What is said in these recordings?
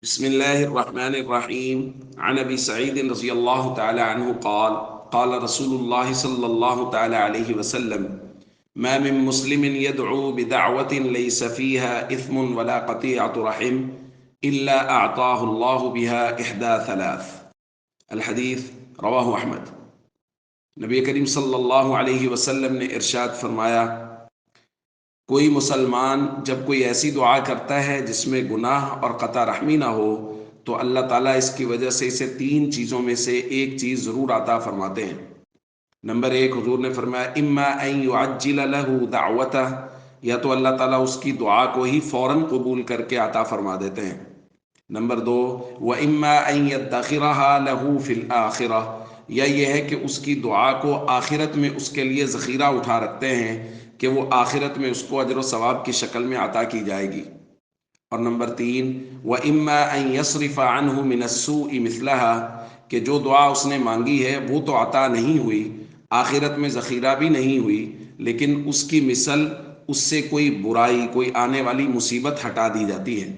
بسم الله الرحمن الرحيم عن أبي سعيد رضي الله تعالى عنه قال رسول الله صلى الله تعالى عليه وسلم ما من مسلم يدعو بدعوة ليس فيها إثم ولا قطيعة رحم إلا أعطاه الله بها إحدى ثلاث. الحديث رواه أحمد. نبی کریم صلی اللہ علیہ وسلم نے ارشاد فرمایا، کوئی مسلمان جب کوئی ایسی دعا کرتا ہے جس میں گناہ اور قطع رحمی نہ ہو تو اللہ تعالیٰ اس کی وجہ سے اسے تین چیزوں میں سے ایک چیز ضرور عطا فرماتے ہیں۔ نمبر ایک، حضور نے فرمایا اما ان يعجل له دعوتہ، یا تو اللہ تعالیٰ اس کی دعا کو ہی فوراً قبول کر کے عطا فرما دیتے ہیں۔ نمبر دو، وَإِمَّا أَن يَدَّخِرَهَا لَهُ فِي الْآخِرَةِ، یا یہ ہے کہ اس کی دعا کو آخرت میں اس کے لیے ذخیرہ اٹھا رکھتے ہیں کہ وہ آخرت میں اس کو اجر و ثواب کی شکل میں عطا کی جائے گی۔ اور نمبر تین، وَإِمَّا أَن يَصْرِفَ عَنْهُ مِنَ السُّوءِ مِثْلَهَا، کہ جو دعا اس نے مانگی ہے وہ تو عطا نہیں ہوئی، آخرت میں ذخیرہ بھی نہیں ہوئی، لیکن اس کی مثل اس سے کوئی برائی، کوئی آنے والی مصیبت ہٹا دی جاتی ہے۔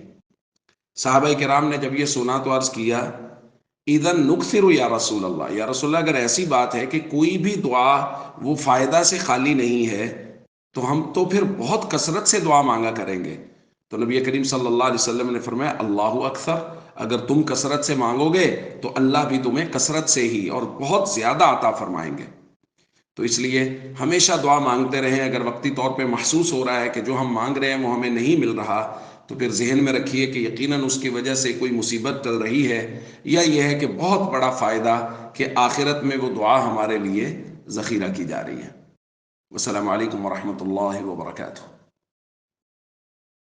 صحابہ کرام نے جب یہ سنا تو عرض کیا، اذن نکثر یا رسول اللہ، یا رسول اللہ اگر ایسی بات ہے کہ کوئی بھی دعا وہ فائدہ سے خالی نہیں ہے تو ہم تو پھر بہت کثرت سے دعا مانگا کریں گے۔ تو نبی کریم صلی اللہ علیہ وسلم نے فرمایا اللہ اکثر، اگر تم کثرت سے مانگو گے تو اللہ بھی تمہیں کثرت سے ہی اور بہت زیادہ عطا فرمائیں گے۔ تو اس لیے ہمیشہ دعا مانگتے رہیں۔ اگر وقتی طور پہ محسوس ہو رہا ہے کہ جو ہم مانگ رہے ہیں وہ ہمیں نہیں مل رہا تو پھر ذہن میں رکھیے کہ یقیناً اس کی وجہ سے کوئی مصیبت ٹل رہی ہے، یا یہ ہے کہ بہت بڑا فائدہ کہ آخرت میں وہ دعا ہمارے لیے ذخیرہ کی جا رہی ہے۔ والسلام علیکم ورحمۃ اللہ وبرکاتہ۔